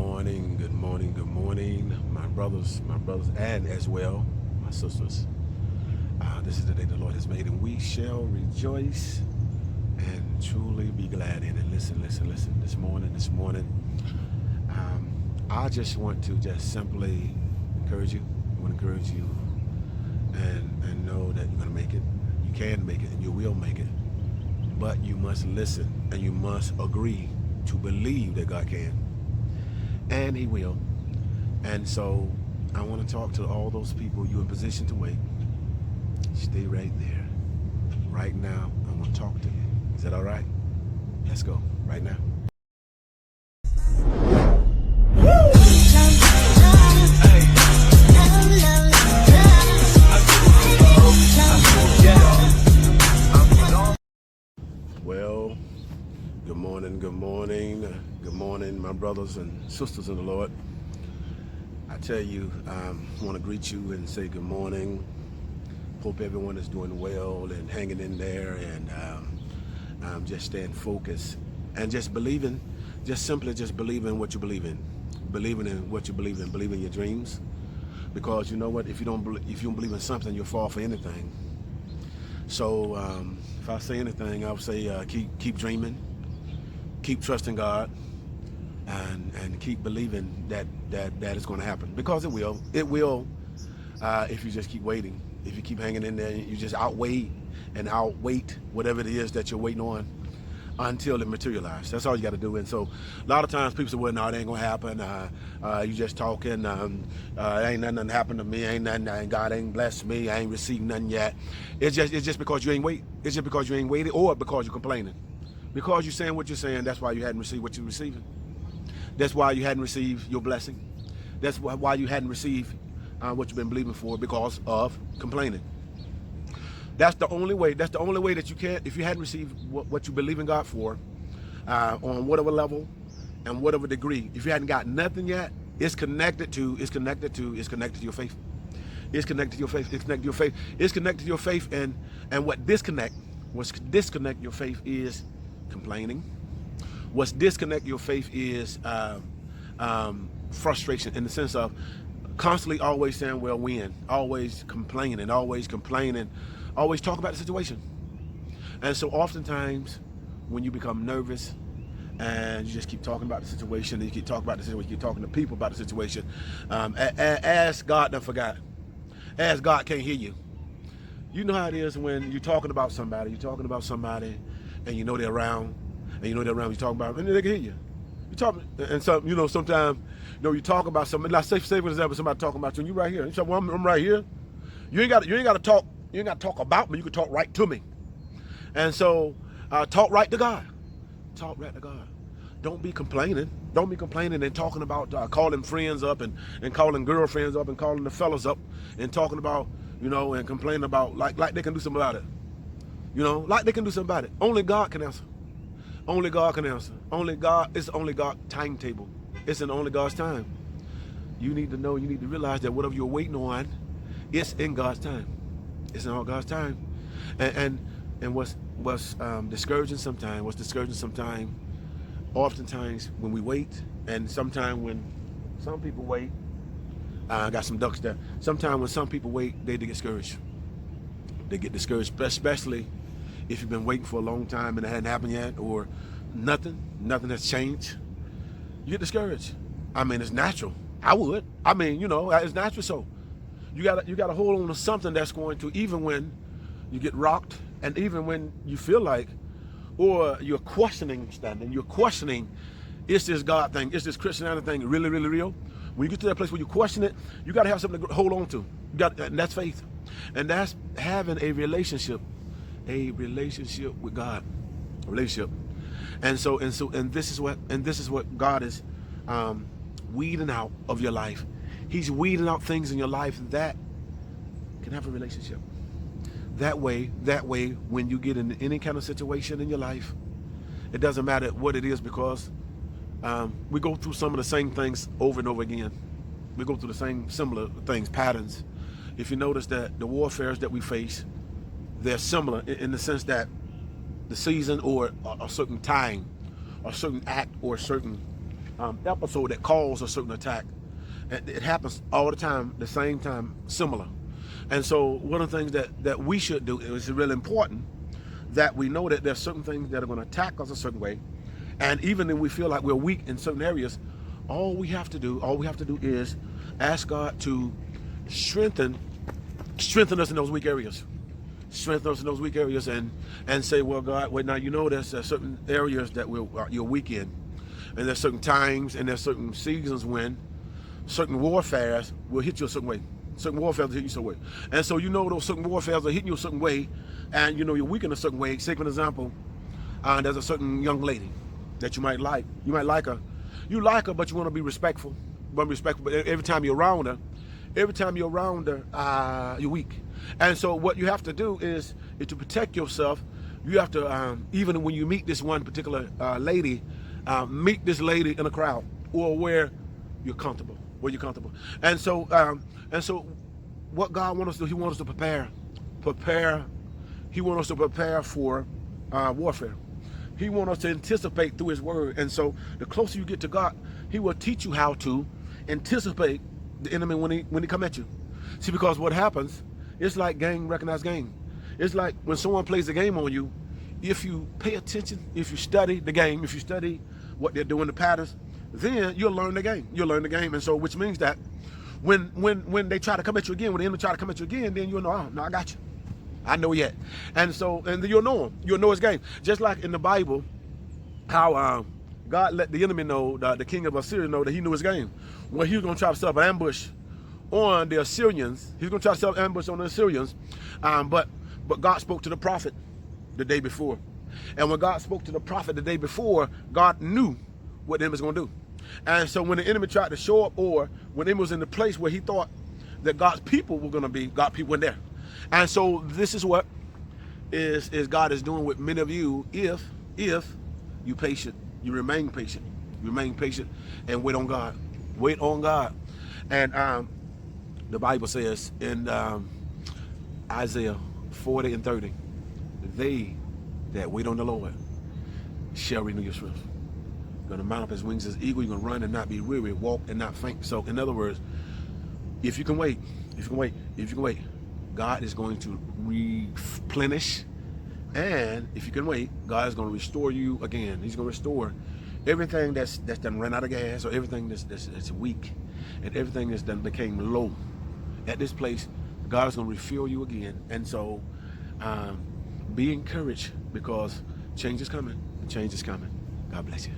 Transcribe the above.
morning, good morning, good morning, my brothers, and as well, my sisters. This is the day the Lord has made, and we shall rejoice and truly be glad in it. Listen. This morning, I just want to just simply encourage you. I want to encourage you and know that you're going to make it. You can make it, and you will make it. But you must listen, and you must agree to believe that God can. And He will. And so I want to talk to all those people you're in position to wait. Stay right there. Right now, I want to talk to you. Is that all right? Let's go. Right now. Well, good morning, my brothers and sisters in the Lord. I tell you, I want to greet you and say good morning. Hope everyone is doing well and hanging in there, and just staying focused and just believing, just simply just believing what you believe in, believing in what you believe in, believing your dreams. Because you know what, if you don't believe in something, you'll fall for anything. So if I say anything, I would say keep dreaming, keep trusting God, and keep believing that is going to happen, because it will. It will if you just keep waiting. If you keep hanging in there, you just outwait whatever it is that you're waiting on until it materializes. That's all you got to do. And so a lot of times people say, well, no, it ain't gonna happen. You just talking. Ain't nothing happened to me. Ain't nothing. God ain't blessed me. I ain't received nothing yet. It's just because you ain't wait. It's just because you ain't waited, or because you're complaining. Because you're saying what you're saying, that's why you hadn't received what you're receiving. That's why you hadn't received your blessing. That's why you hadn't received what you've been believing for, because of complaining. That's the only way. That's the only way that you can. If you hadn't received what you believe in God for, on whatever level and whatever degree, if you hadn't got nothing yet, it's connected to your faith. It's connected to your faith. It's connected to your faith. It's connected to your faith. And what's disconnect your faith is complaining. What's disconnect your faith is frustration, in the sense of constantly always saying, well, when, always complaining, always talk about the situation. And so oftentimes when you become nervous and you just keep talking about the situation, and you keep talking about the situation, you keep talking to people about the situation, ask God done forgot. Ask God can't hear you. You know how it is when you're talking about somebody, and you know they're around, you're talking about them, and they can hear you. You talk, and so sometimes you talk about somebody. Like say for example, somebody talking about you, and you right here. You say, well, I'm right here. You ain't got to talk. You ain't got to talk about me. You can talk right to me. And so talk right to God. Talk right to God. Don't be complaining. Don't be complaining and talking about calling friends up and calling girlfriends up and calling the fellas up and talking about and complaining about like they can do something about it. Like they can do something about it. Only God can answer. Only God can answer. Only God. It's only God's timetable. It's in only God's time. You need to know. You need to realize that whatever you're waiting on, it's in God's time. It's in all God's time. And what's discouraging sometimes, oftentimes when we wait, and sometimes when some people wait, I got some ducks there. Sometimes when some people wait, they get discouraged. They get discouraged, especially if you've been waiting for a long time and it hadn't happened yet, or nothing has changed. You get discouraged. I mean, it's natural. I would. I mean, it's natural. So you gotta hold on to something that's going to, even when you get rocked, and even when you feel like, or you're questioning, is this God thing, is this Christianity thing really, really real? When you get to that place where you question it, you gotta have something to hold on to. And that's faith, and that's having a relationship with God, And this is what God is weeding out of your life. He's weeding out things in your life that can have a relationship. That way, when you get in any kind of situation in your life, it doesn't matter what it is, because we go through some of the same things over and over again. We go through the same similar things, patterns. If you notice that the warfares that we face, they're similar in the sense that the season or a certain time, a certain act, or a certain episode that caused a certain attack. It happens all the time, the same time, similar. And so one of the things that we should do is really important that we know that there's certain things that are going to attack us a certain way. And even when we feel like we're weak in certain areas, all we have to do is ask God to strengthen us in those weak areas. Strengthen us in those weak areas and say, well, God, wait, now you know there's certain areas that you're weak in. And there's certain times and there's certain seasons when certain warfares will hit you a certain way. Certain warfares will hit you a certain way. And so you know those certain warfares are hitting you a certain way, and you know you're weak in a certain way. Say, for example, there's a certain young lady that you might like. You might like her. You like her, but you want to be respectful. But every time you're around her, you're weak. And so what you have to do is to protect yourself. You have to, even when you meet this one particular lady, meet this lady in a crowd or where you're comfortable. And so what God wants us to do, He wants us to prepare. He wants us to prepare for warfare. He wants us to anticipate through His word. And so the closer you get to God, He will teach you how to anticipate the enemy when he come at you. See, because what happens, it's like recognized game. It's like when someone plays a game on you, if you pay attention, if you study the game, if you study what they're doing, the patterns, then you'll learn the game. And so, which means that when they try to come at you again, when the enemy try to come at you again, then you'll know, oh, no, I got you. I know yet. And then you'll know him. You'll know his game. Just like in the Bible, how God let the enemy know, the king of Assyria know that he knew his game. Well, he was going to try to set up an ambush on the Assyrians. He was going to try to set up an ambush on the Assyrians. But God spoke to the prophet the day before. And when God spoke to the prophet the day before, God knew what the enemy was going to do. And so when the enemy tried to show up, or when the enemy was in the place where he thought that God's people were going to be, God's people weren't there. And so this is what is God is doing with many of you if you patient, you remain patient, and wait on God. Wait on God. And the Bible says in Isaiah 40 and 30, they that wait on the Lord shall renew your strength. You're going to mount up as wings as eagle. You're going to run and not be weary, walk and not faint. So in other words, if you can wait, God is going to replenish. And if you can wait, God is going to restore you again. He's going to restore everything that's done ran out of gas, or everything that's weak, and everything that's done became low. At this place, God is going to refill you again. And so be encouraged, because change is coming. Change is coming. God bless you.